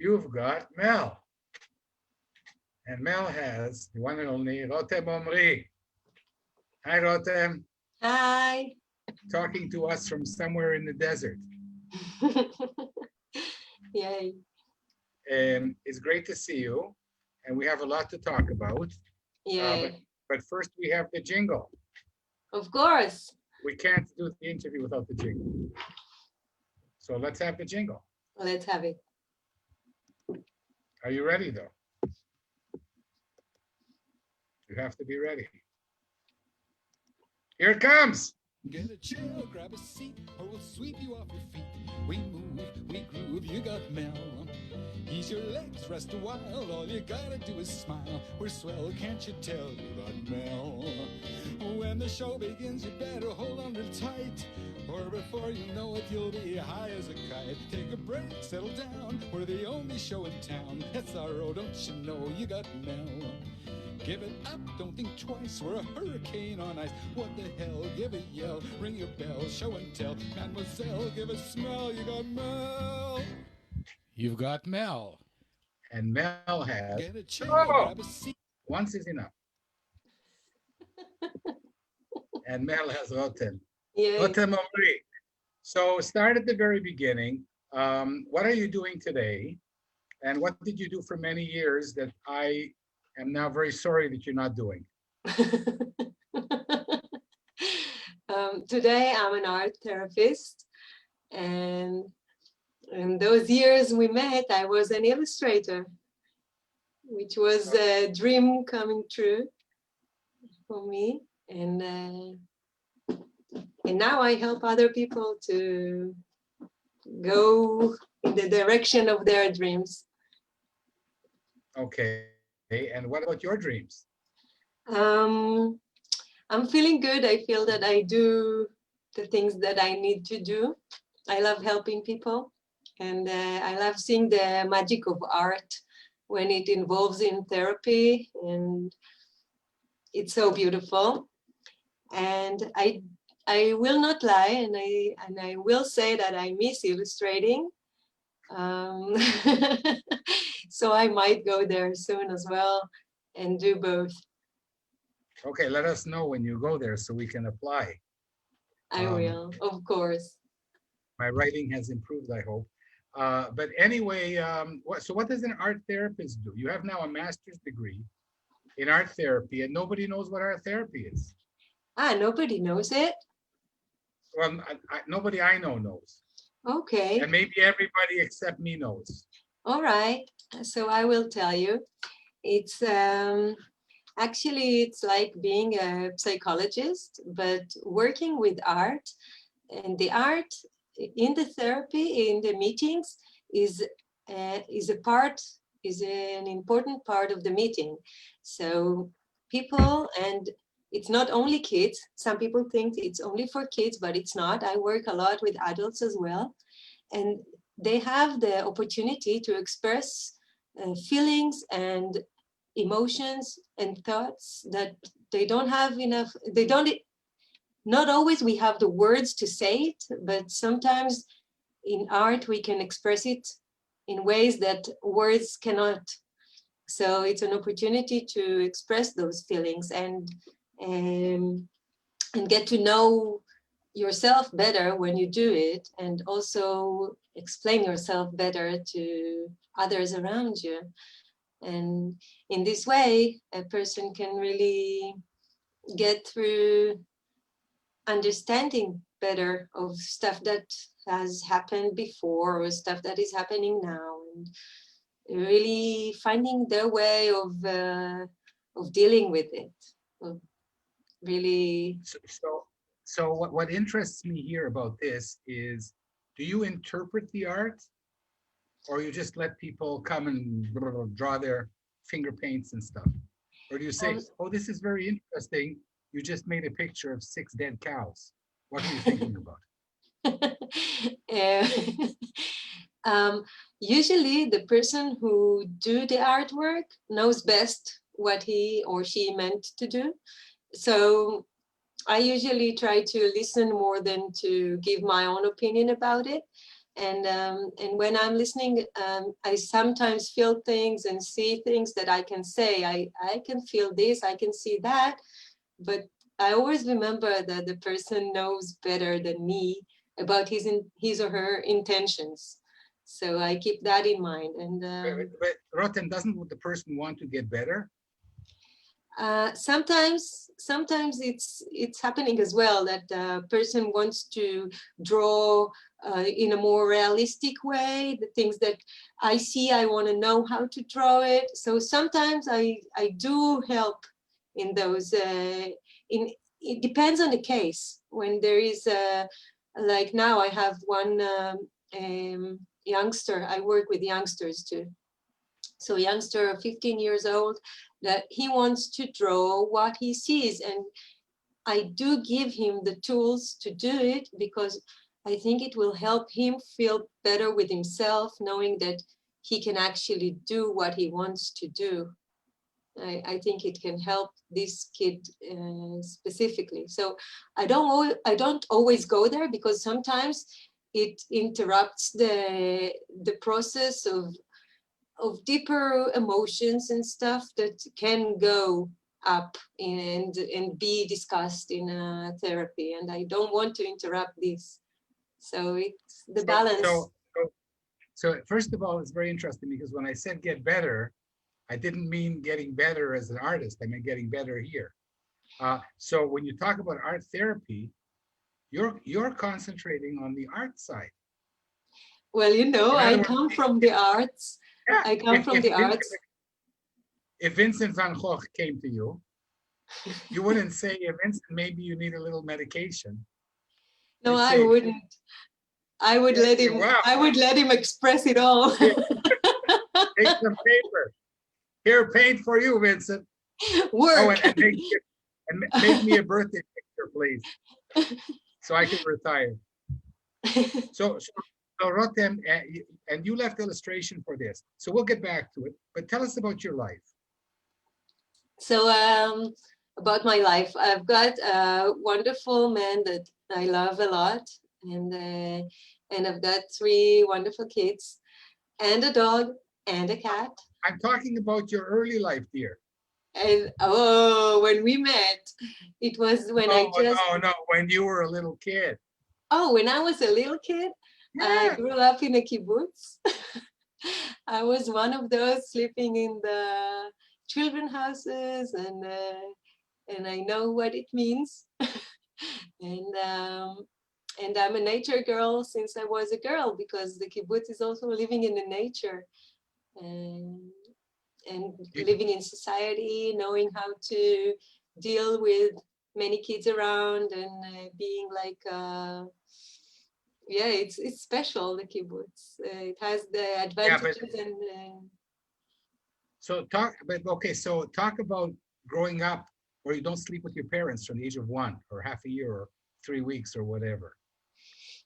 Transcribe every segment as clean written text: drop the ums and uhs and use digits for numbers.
You've got Mel. And Mel has the one and only Rotem Omri. Hi, Rotem. Hi. Talking to us from somewhere in the desert. Yay. It's great to see you, and we have a lot to talk about. Uh, but Yay. but first, we have the jingle. Of course. We can't do the interview without the jingle. So let's have the jingle. Let's have it. Are you ready, though? You have to be ready. Here it comes. Get a chair, grab a seat, or we'll sweep you off your feet. We move, we groove, you got Mel. Ease your legs, rest a while, all you gotta do is smile. We're swell, can't you tell, you got Mel. When the show begins, you better hold on real tight, or before you know it, you'll be high as a kite. Take a break, settle down, we're the only show in town. That's our road, don't you know, you got Mel. Give it up, don't think twice, we're a hurricane on ice. What the hell, give a yell, ring your bell, show and tell. Mademoiselle, give a smell, you got Mel. You've got Mel. And Mel has. Get a chair, Oh, grab a seat. once is enough. And Mel has Rotem. Yay. Rotem Omri. So start at the very beginning. What are you doing today? And what did you do for many years that I am now very sorry that you're not doing? Today I'm an art therapist, and in those years we met, I was an illustrator, which was a dream coming true for me. And now I help other people to go in the direction of their dreams. Okay. And what about your dreams? I'm feeling good. I feel that I do the things that I need to do. I love helping people, and I love seeing the magic of art when it involves in therapy, and it's so beautiful. And I will not lie, and I will say that I miss illustrating. Um, so I might go there soon as well and do both. Okay, let us know when you go there so we can apply. I will, of course. My writing has improved, I hope. But anyway, what does an art therapist do? You have now a master's degree in art therapy, and nobody knows what art therapy is. Nobody knows it. Well, nobody I know knows. Okay. And maybe everybody except me knows. All right. So I will tell you. It's actually it's like being a psychologist, but working with art. And the art in the therapy, in the meetings, is an important part of the meeting. So people, and it's not only kids. Some people think it's only for kids, but it's not. I work a lot with adults as well, and they have the opportunity to express feelings and emotions and thoughts that they don't have enough. They don't. Not always we have the words to say it, but sometimes in art we can express it in ways that words cannot. So it's an opportunity to express those feelings and get to know yourself better when you do it, and also explain yourself better to others around you. And in this way, a person can really get through understanding better of stuff that has happened before or stuff that is happening now, and really finding their way of dealing with it. Of really. So what interests me here about this is, do you interpret the art, or you just let people come and draw their finger paints and stuff? Or do you say, oh, this is very interesting, you just made a picture of 6 dead cows. What are you thinking about? Usually the person who do the artwork knows best what he or she meant to do. So I usually try to listen more than to give my own opinion about it. And when I'm listening, I sometimes feel things and see things that I can say. I can feel this, I can see that, but I always remember that the person knows better than me about his or her intentions. So I keep that in mind. And But Rotem, doesn't the person want to get better? Sometimes it's happening as well, that the person wants to draw in a more realistic way the things that I see. I want to know how to draw it. So sometimes I do help in those. It depends on the case. When there is like now, I have one youngster. I work with youngsters too. So a youngster of 15 years old, that he wants to draw what he sees, and I do give him the tools to do it, because I think it will help him feel better with himself, knowing that he can actually do what he wants to do. I think it can help this kid specifically. So I don't always go there, because sometimes it interrupts the process of deeper emotions and stuff that can go up and be discussed in therapy. And I don't want to interrupt this. So it's the balance. So first of all, it's very interesting, because when I said get better, I didn't mean getting better as an artist. I meant getting better here. So when you talk about art therapy, you're concentrating on the art side. Well, you know, I come from the arts. Yeah, I come from the arts. If Vincent van Gogh came to you, you wouldn't say, Vincent, maybe you need a little medication. No, I wouldn't. I would let him. Wow. I would let him express it all. Take some paper. Here, paint for you, Vincent. Work. Oh, and make me a birthday picture, please, so I can retire. So Rotem, and you left illustration for this, so we'll get back to it. But tell us about your life. So about my life, I've got a wonderful man that I love a lot, and I've got 3 wonderful kids, and a dog, and a cat. I'm talking about your early life, dear. And when we met, it was when when you were a little kid. Oh, when I was a little kid, yeah. I grew up in a kibbutz. I was one of those sleeping in the children houses, and I know what it means. And I'm a nature girl since I was a girl, because the kibbutz is also living in the nature and living in society, knowing how to deal with many kids around, and being like yeah, it's special, the kibbutz. It has the advantages. Yeah, so talk about growing up where you don't sleep with your parents from the age of 1 or half a year or 3 weeks or whatever.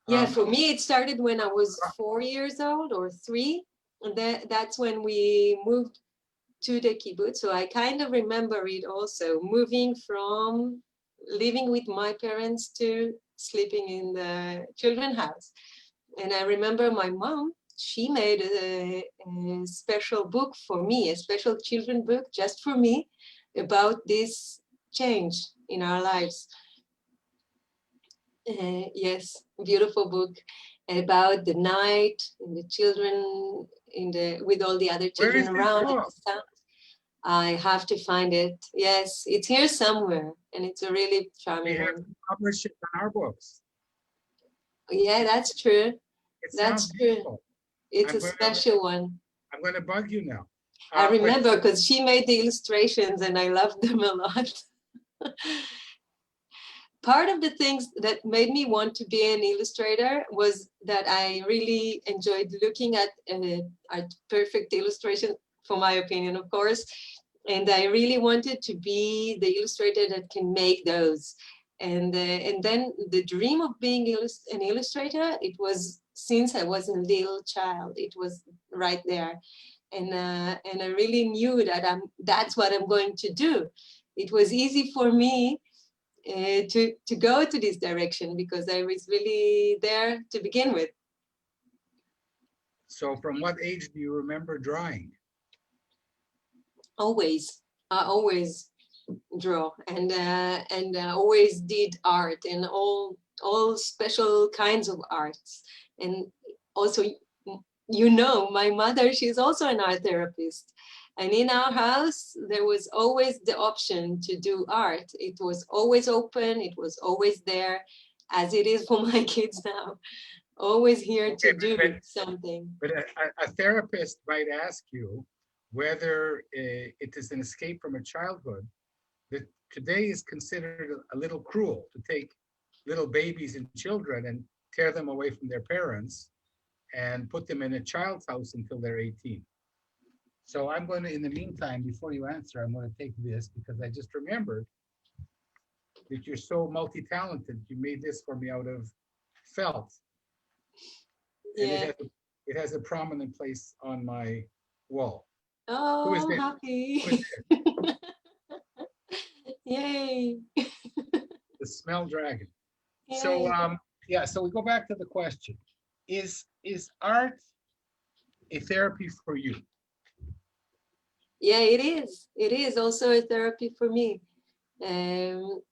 Yeah, for me it started when I was 4 years old or 3, and that's when we moved to the kibbutz. So I kind of remember it also, moving from living with my parents to sleeping in the children's house. And I remember my mom, she made a special book for me, a special children book just for me, about this change in our lives. Yes, beautiful book about the night and the children with all the other children around. I have to find it. Yes, it's here somewhere, and it's a really charming one. We have to publish it in our books. Yeah, that's true. That's true. It's a special one. I'm going to bug you now. I remember, because she made the illustrations, and I loved them a lot. Part of the things that made me want to be an illustrator was that I really enjoyed looking at perfect illustration, for my opinion, of course. And I really wanted to be the illustrator that can make those. And then the dream of being an illustrator, it was since I was a little child. It was right there. And I really knew that that's what I'm going to do. It was easy for me to go to this direction, because I was really there to begin with. So from what age do you remember drawing? Always. I always draw and always did art and all special kinds of arts. And also, you know, my mother, she's also an art therapist. And in our house, there was always the option to do art. It was always open, it was always there, as it is for my kids now. Always here Okay, to do something. But a therapist might ask you whether it is an escape from a childhood that today is considered a little cruel to take little babies and children and tear them away from their parents and put them in a child's house until they're 18. So I'm going to, in the meantime, before you answer, I'm going to take this because I just remembered that you're so multi-talented. You made this for me out of felt. And Yeah. it has a prominent place on my wall. Oh, Who is this? happy. Who is this? Yay. The smell dragon. Yay. So yeah, so we go back to the question. Is art a therapy for you? Yeah, it is. It is also a therapy for me.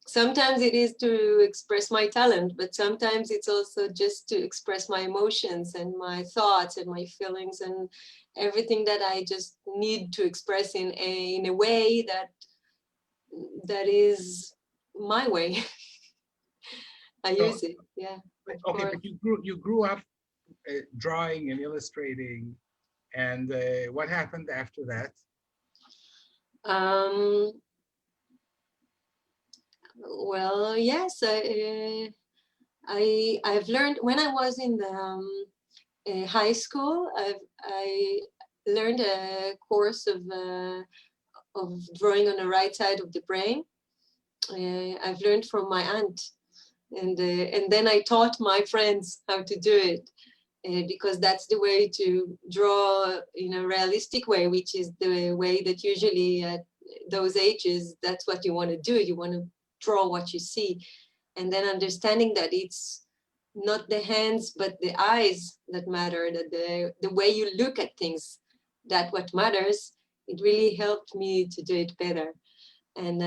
Sometimes it is to express my talent, but sometimes it's also just to express my emotions and my thoughts and my feelings and everything that I just need to express in a way that is my way. I So, use it, yeah. Okay, but you grew up drawing and illustrating, and what happened after that? Well, yes, I've learned when I was in the high school. I learned a course of drawing on the right side of the brain. I've learned from my aunt, and then I taught my friends how to do it. Because that's the way to draw in a realistic way, which is the way that usually at those ages, that's what you want to do. You want to draw what you see. And then understanding that it's not the hands, but the eyes that matter, that the way you look at things, that what matters. It really helped me to do it better. And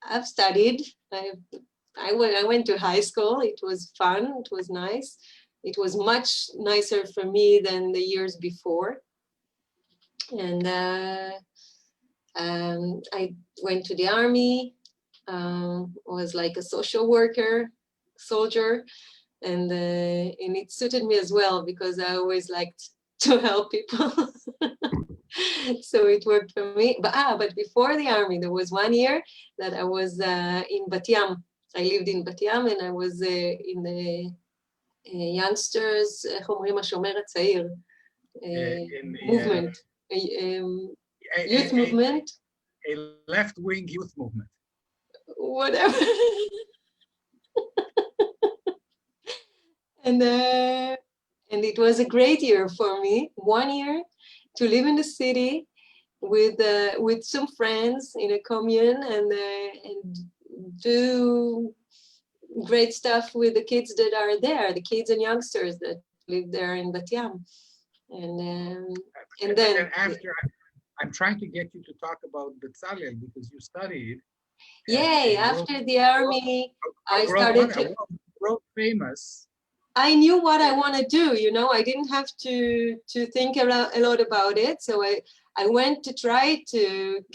I've studied. I went to high school. It was fun. It was nice. It was much nicer for me than the years before. And I went to the army. Was like a social worker, soldier, and it suited me as well because I always liked to help people. So it worked for me. But before the army, there was 1 year that I was in Bat Yam. I lived in Bat Yam and I was in the youngsters, איך אומרים, השומר הצעיר, movement, youth movement. A left-wing youth movement. Whatever. And it was a great year for me. 1 year to live in the city with some friends in a commune and do great stuff with the kids that are there, the kids and youngsters that live there in Bat Yam. And then after, I'm trying to get you to talk about Bezalel because you studied. Yay! After the army, I started to world famous. I knew what I want to do, you know, I didn't have to think a lot about it. So I went to try to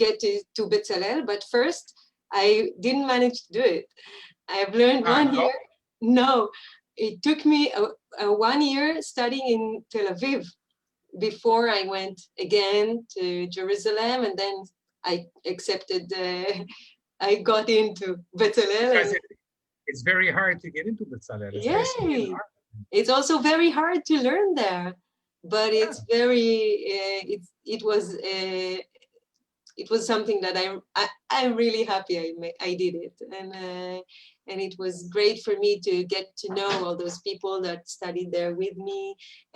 get to Bezalel, but first I didn't manage to do it. I've learned 1 year. No, it took me a 1 year studying in Tel Aviv before I went again to Jerusalem, and then I accepted, I got into Bezalel. It's very hard to get into Bezalel. Yay! It's also very hard to learn there, but it's very. It was something that I'm really happy I did it, and it was great for me to get to know all those people that studied there with me,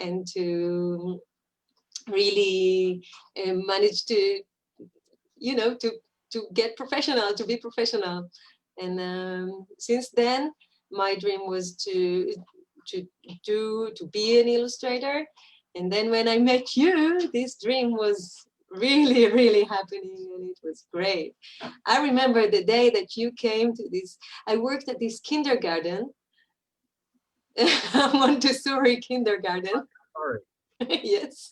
and to really manage to, you know, to get professional, to be professional, and since then my dream was to to be an illustrator. And then when I met you, this dream was really, really happening, and it was great. I remember the day that you came to this. I worked at this kindergarten, Montessori kindergarten. Sorry. Yes.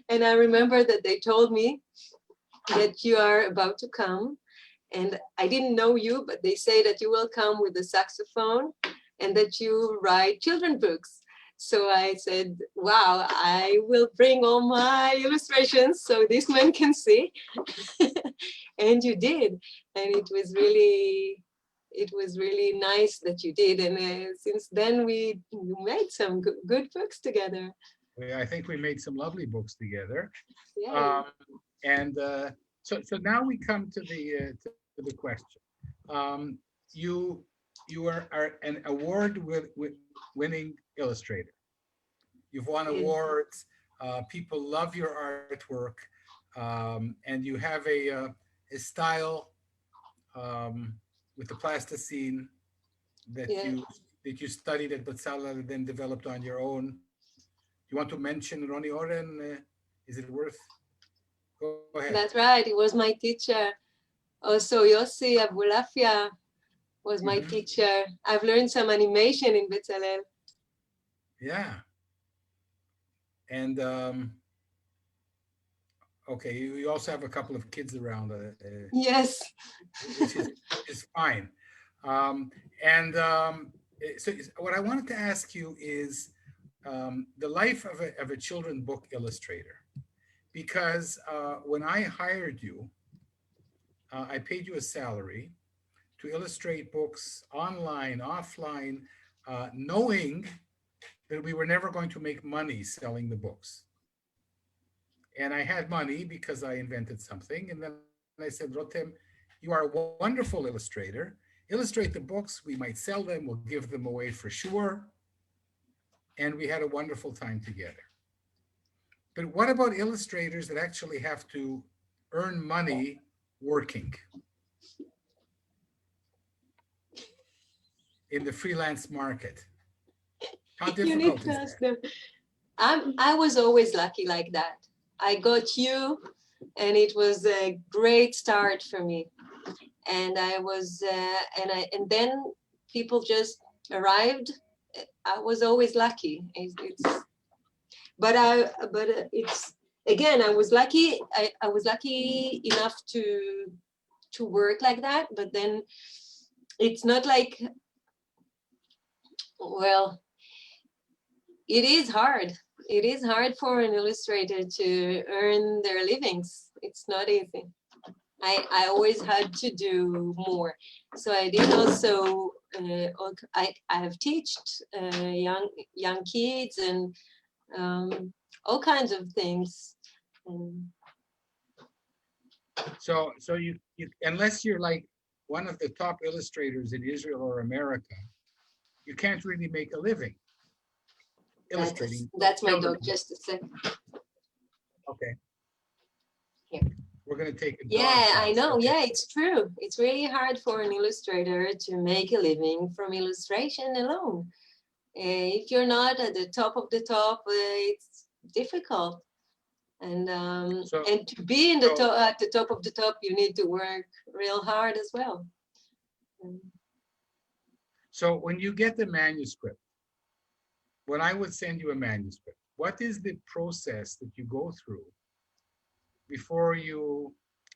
And I remember that they told me that you are about to come, and I didn't know you, but they say that you will come with a saxophone and that you write children books. So I said, wow, I will bring all my illustrations so this man can see. And you did. And it was really nice that you did. And since then we made some good books together. I think we made some lovely books together. Yeah. And so now we come to the question. You are an award-winning illustrator. You've won awards. People love your artwork, and you have a style with the plasticine that you studied at Batsala and then developed on your own. You want to mention Ronnie Oren? Is it worth? Go ahead. That's right. It was my teacher. Also, Yossi Abulafia was my teacher. I've learned some animation in Bezalel. Yeah. And okay, you also have a couple of kids around. Yes. Which is fine. So what I wanted to ask you is the life of a children book illustrator. Because when I hired you, I paid you a salary to illustrate books online, offline, knowing that we were never going to make money selling the books. And I had money because I invented something. And then I said, Rotem, you are a wonderful illustrator. Illustrate the books. We might sell them. We'll give them away for sure. And we had a wonderful time together. But what about illustrators that actually have to earn money working in the freelance market? How difficult is that? I was always lucky like that. I got you, and it was a great start for me. And I was, and then people just arrived. I was always lucky. But it's again, I was lucky. I was lucky enough to work like that. But then it's not like, well, it is hard. It is hard for an illustrator to earn their livings. It's not easy. I always had to do more. So I did also, I have taught young kids and all kinds of things. So you unless you're like one of the top illustrators in Israel or America, you can't really make a living illustrating. That's my dog, just a second. Okay. Here. We're going to take a dog. Yeah, class. I know. Okay. Yeah, it's true. It's really hard for an illustrator to make a living from illustration alone. If you're not at the top of the top, it's difficult. And and to be in the at the top of the top, you need to work real hard as well. So when you get the manuscript, when I would send you a manuscript, what is the process that you go through before you,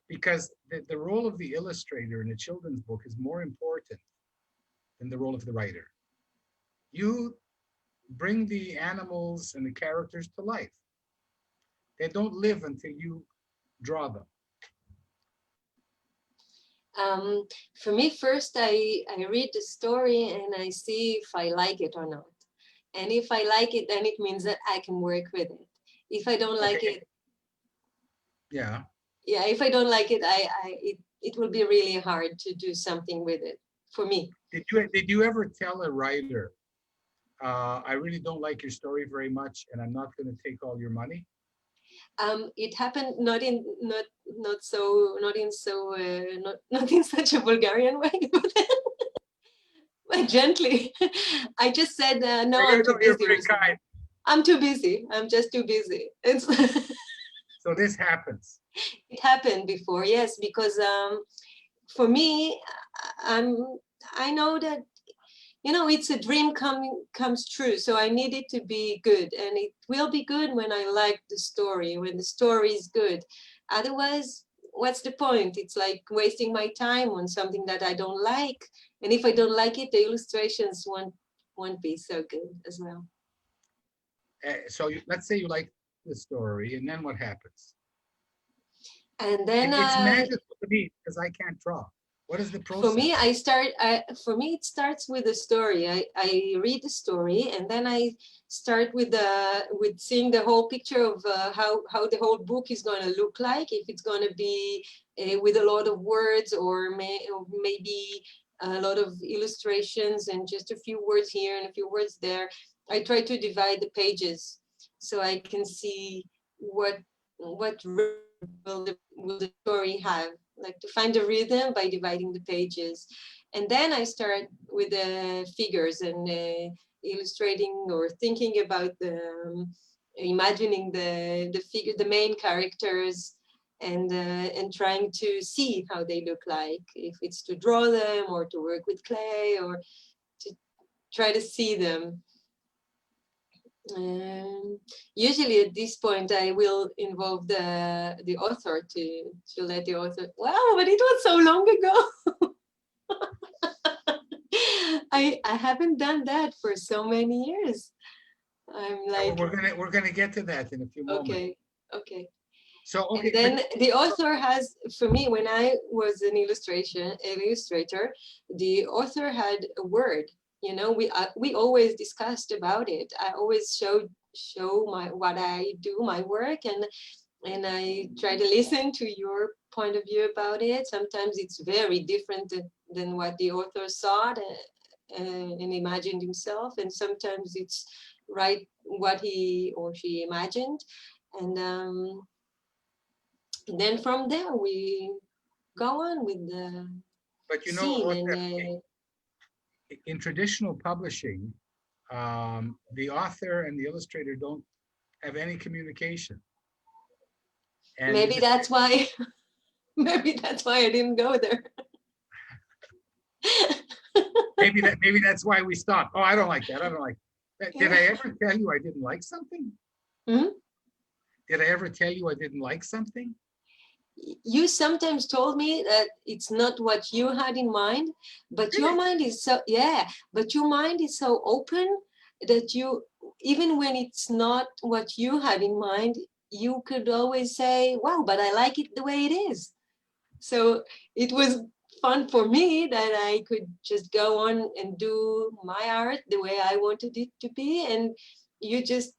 because the role of the illustrator in a children's book is more important than the role of the writer. You bring the animals and the characters to life. They don't live until you draw them. For me, first I read the story and I see if I like it or not. And if I like it, then it means that I can work with it. If I don't like it, yeah, if I don't like it, it will be really hard to do something with it for me. Did you ever tell a writer, I really don't like your story very much, and I'm not going to take all your money? It happened not in such a Bulgarian way, Gently. I just said, no, I'm too You're busy. very Or something. kind. I'm too busy. I'm just too busy. It's So this happens. it happened before, yes, because for me, I'm I know that it's a dream comes true. So I need it to be good, and it will be good when I like the story, when the story is good. Otherwise, what's the point? It's like wasting my time on something that I don't like, and if I don't like it, the illustrations won't be so good as well. So let's say you like the story, and then what happens? And then It's magical to me because I can't draw. What is the process? for me, for me, it starts with the story. I read the story, and then I start with seeing the whole picture of how the whole book is going to look like. If it's going to be with a lot of words, or maybe a lot of illustrations and just a few words here and a few words there. I try to divide the pages so I can see what will the story have, like to find the rhythm by dividing the pages. And then I start with the figures and illustrating or thinking about imagining the figure, the main characters, and trying to see how they look like, if it's to draw them or to work with clay or to try to see them. Usually at this point I will involve the author to let the author. Wow, but it was so long ago. I haven't done that for so many years. I'm like, we're gonna get to that in a few moments. Okay. So okay, And then the author has, for me, when I was an illustrator, the author had a word. We always discussed about it. I always show what I do, my work, and I try to listen to your point of view about it. Sometimes it's very different than what the author saw and imagined himself, and sometimes it's right what he or she imagined, and then from there we go on with the but scene. Rotem, in traditional publishing, the author and the illustrator don't have any communication. And maybe that's why maybe that's why I didn't go there. maybe that's why we stopped. Oh, I don't like that. I don't like that. Did I ever tell you I didn't like something? Did I ever tell you I didn't like something? You sometimes told me that it's not what you had in mind, but your mind is but your mind is so open that you, even when it's not what you had in mind, you could always say, wow, but I like it the way it is. So it was fun for me that I could just go on and do my art the way I wanted it to be, and you just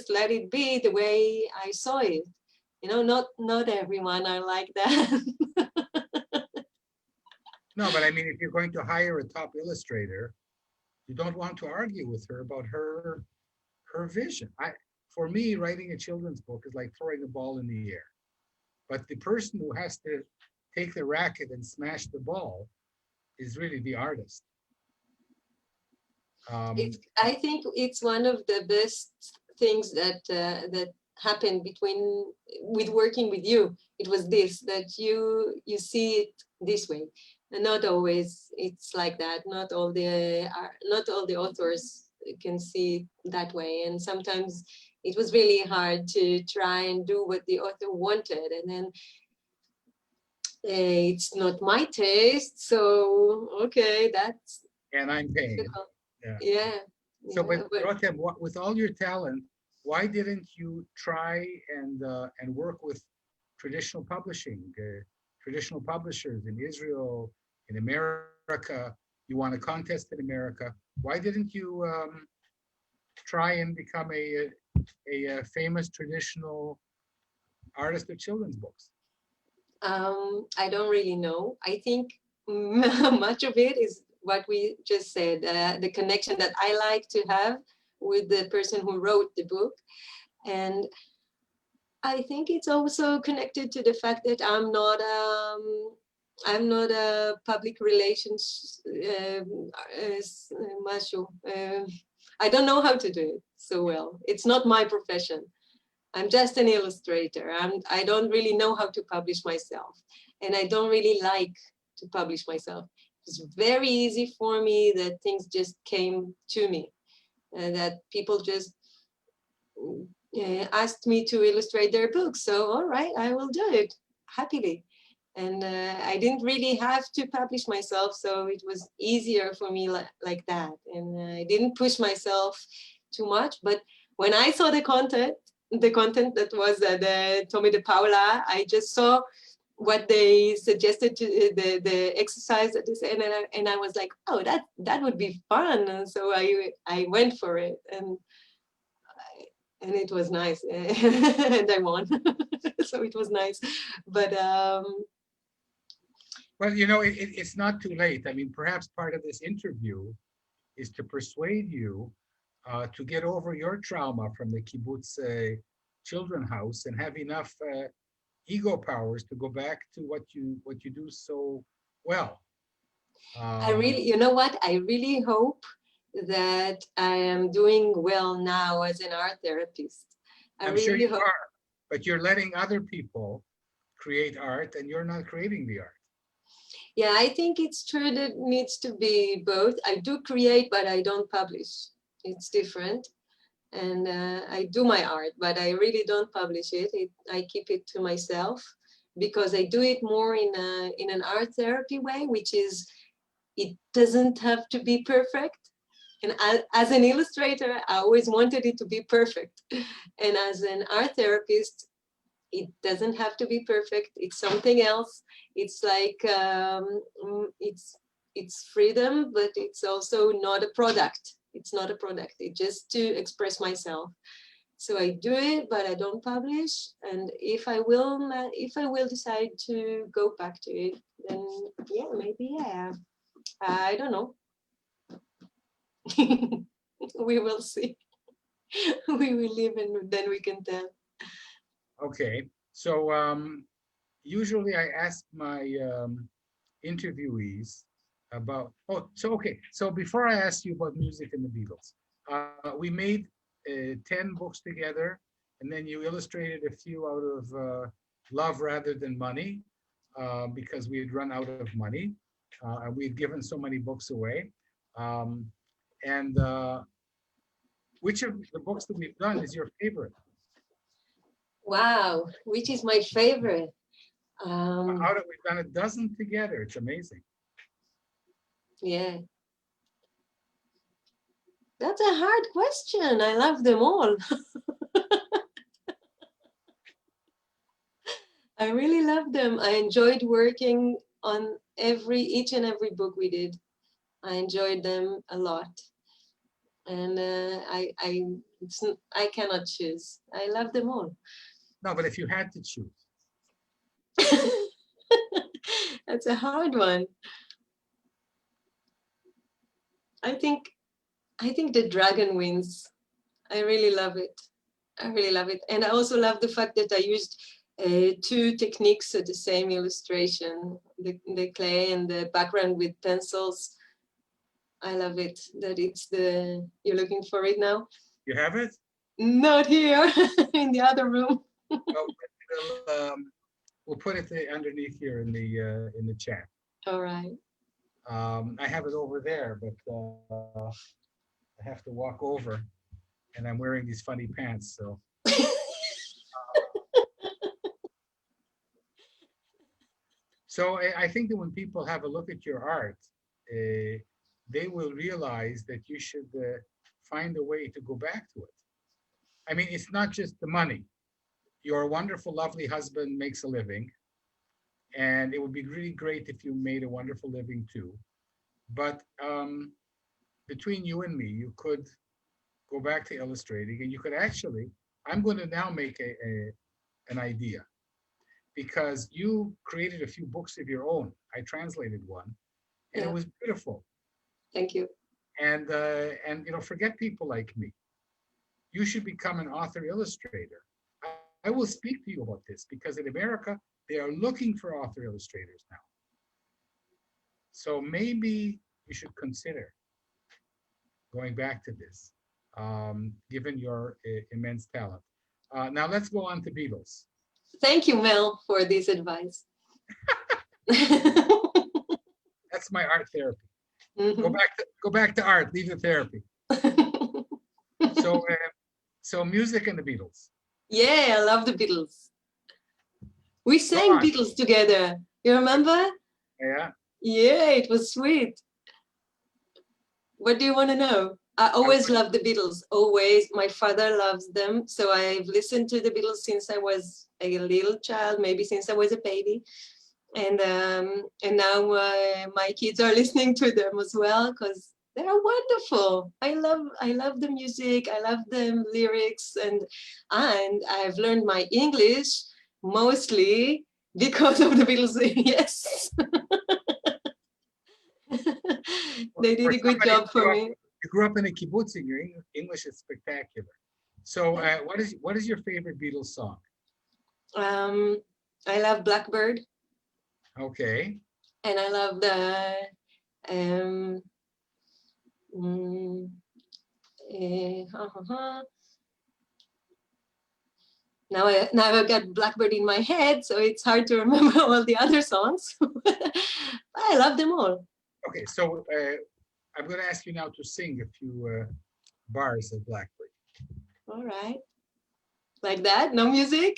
let it be the way I saw it. Not everyone are like that. No, but I mean, if you're going to hire a top illustrator, you don't want to argue with her about her vision. For me, writing a children's book is like throwing a ball in the air. But the person who has to take the racket and smash the ball is really the artist. I think it's one of the best things that happened with working with you. It was this, that you see it this way, and not always it's like that. Not all the authors can see it that way, and sometimes it was really hard to try and do what the author wanted, and then it's not my taste. So okay, that's and I'm paying. difficult. Yeah. Yeah. So, but Rotem, with all your talent, why didn't you try and work with traditional publishing, traditional publishers in Israel, in America? You won a contest in America. Why didn't you try and become a famous traditional artist of children's books? I don't really know. I think much of it is what we just said, the connection that I like to have with the person who wrote the book. And I think it's also connected to the fact that I'm not I'm not a public relations macho. I don't know how to do it so well. It's not my profession. I'm just an illustrator. I don't really know how to publish myself, and I don't really like to publish myself. It's very easy for me that things just came to me, and that people just asked me to illustrate their books. So, all right, I will do it happily. And I didn't really have to publish myself, so it was easier for me like that. And I didn't push myself too much. But when I saw the content that was the Tommy de Paula, I just saw what they suggested to the exercise that they said, and I was like, oh, that would be fun. And so I went for it, and it was nice, and I won. So it was nice, but Well, it's not too late. I mean, perhaps part of this interview is to persuade you to get over your trauma from the kibbutz children house and have enough ego powers to go back to what you do so well. I really, you know what? I really hope that I am doing well now as an art therapist. I I'm sure really you hope. are, but you're letting other people create art and you're not creating the art. Yeah, I think it's true that it needs to be both. I do create, but I don't publish. It's different. And I do my art, but I really don't publish it. I keep it to myself because I do it more in an art therapy way, which is it doesn't have to be perfect. And as an illustrator, I always wanted it to be perfect. And as an art therapist, it doesn't have to be perfect. It's something else. It's like it's freedom, but it's also not a product. It's not a product. It's just to express myself. So I do it, but I don't publish. And if I will decide to go back to it, then yeah, maybe yeah. I don't know. We will see. We will live and then we can tell. Okay, so usually I ask my interviewees about. Oh, so okay. So before I ask you about music and the Beatles, we made 10 books together, and then you illustrated a few out of love rather than money, because we had run out of money, and we had given so many books away. Um, and which of the books that we've done is your favorite? Wow, which is my favorite? Out of we've done a dozen together. It's amazing. Yeah, that's a hard question. I love them all. I really love them. I enjoyed working on each and every book we did. I enjoyed them a lot, and I cannot choose. I love them all. No, but if you had to choose, That's a hard one. I think the dragon wins. I really love it. I really love it. And I also love the fact that I used two techniques of the same illustration, the clay and the background with pencils. I love it that you're looking for it now? you have it. Not here, in the other room. Well, we'll put it underneath here in the chat. All right. I have it over there, but I have to walk over, and I'm wearing these funny pants. So I think that when people have a look at your art, they will realize that you should find a way to go back to it. I mean, it's not just the money. Your wonderful, lovely husband makes a living, and it would be really great if you made a wonderful living too. But between you and me, you could go back to illustrating, and you could actually. I'm going to now make an idea, because you created a few books of your own. I translated one, and Yeah. it was beautiful. Thank you. And forget people like me. You should become an author illustrator. I will speak to you about this because in America they are looking for author illustrators now. So maybe you should consider going back to this, given your immense talent. Now let's go on to Beatles. Thank you, Mel, for this advice. That's my art therapy. Mhm. Go back to art. Leave the therapy. So so music and the Beatles. Yeah, I love the Beatles. We Go sang on. Beatles together. You remember? Yeah. Yeah, it was sweet. What do you want to know? I always loved the Beatles, always. My father loves them. So I've listened to the Beatles since I was a little child, maybe since I was a baby. And now my kids are listening to them as well because they're wonderful. I love the music. I love the lyrics, and I've learned my English mostly because of the Beatles. Yes, they did For a good somebody job for me. you grew up in a kibbutz and your English is spectacular. So what is your favorite Beatles song? I love Blackbird, Okay. and I love the um, mm, now I've got Blackbird in my head, so it's hard to remember all the other songs. I love them all. Okay. So I'm going to ask you now to sing a few bars of Blackbird. All right, like that, no music.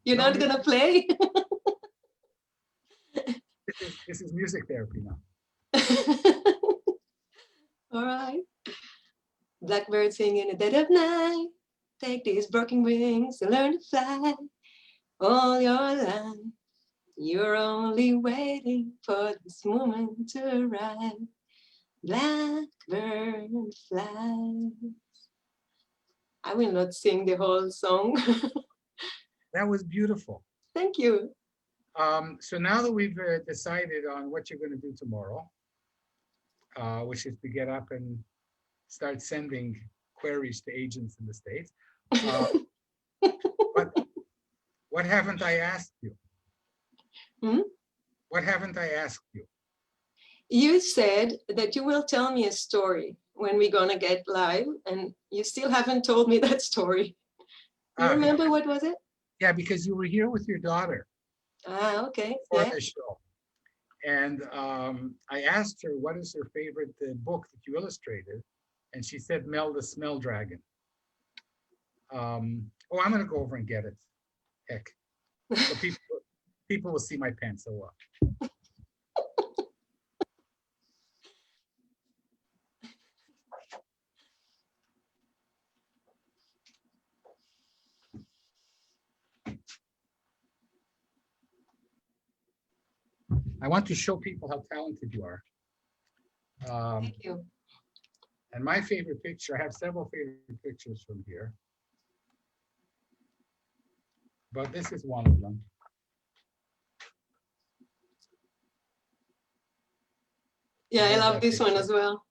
You're No not music. gonna play. This is music therapy now. All right. Blackbird singing in the dead of night. Take these broken wings and learn to fly. All your life, you're only waiting for this moment to arrive. Blackbird fly. I will not sing the whole song. That was beautiful. Thank you. So now that we've decided on what you're going to do tomorrow, which is to get up and start sending queries to agents in the States, but what haven't I asked you? Hmm? What haven't I asked you? You said that you will tell me a story when we're gonna get live, and you still haven't told me that story. You Ah, remember what was it? yeah, because you were here with your daughter Ah, okay. for Yeah. the show. And I asked her, what is her favorite book that you illustrated? And she said, Mel the Smell Dragon. Oh, I'm going to go over and get it. Heck. So people will see my pants. So I want to show people how talented you are. Thank you. And my favorite picture, I have several favorite pictures from here, but this is one of them. Yeah, I love that this one picture. as well.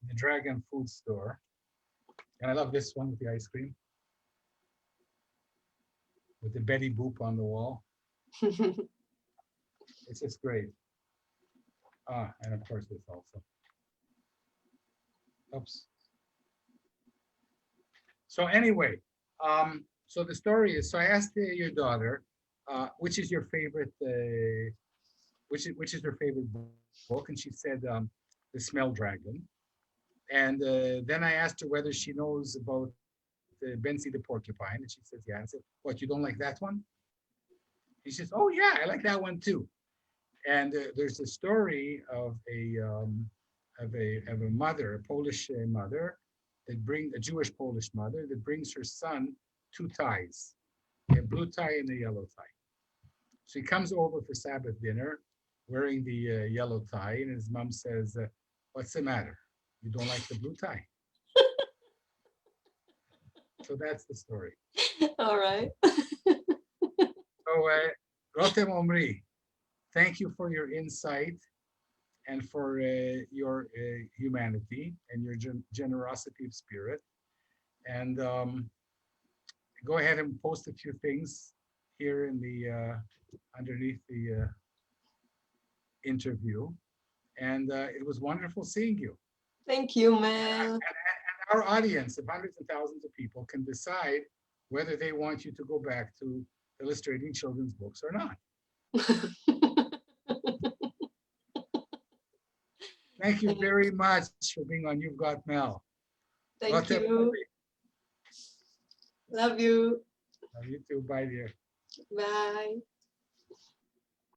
The Dragon Food Store. And I love this one with the ice cream, with the Betty Boop on the wall. It's just great. And of course this also. Oops. So anyway, so the story is, so I asked your daughter, which is your favorite, which is her favorite book? And she said, The Smell Dragon. And then I asked her whether she knows about Bensi the Porcupine. And she says, yeah. I said, what, you don't like that one? He says, oh yeah, I like that one too. And there's a story of a mother, a Polish mother, a Jewish Polish mother that brings her son two ties, a blue tie and a yellow tie. So he comes over for Sabbath dinner wearing the yellow tie, and his mom says, what's the matter? You don't like the blue tie? So that's the story. All right. So Rotem Omri, thank you for your insight and for your humanity and your generosity of spirit. And go ahead and post a few things here in the underneath the interview, and it was wonderful seeing you. Thank you, And Mel. our audience of hundreds and thousands of people can decide whether they want you to go back to illustrating children's books or not. Thank you very much for being on You've Got Mel. Thank Rotem you. Omri. Love you. Love you too. Bye, dear. Bye.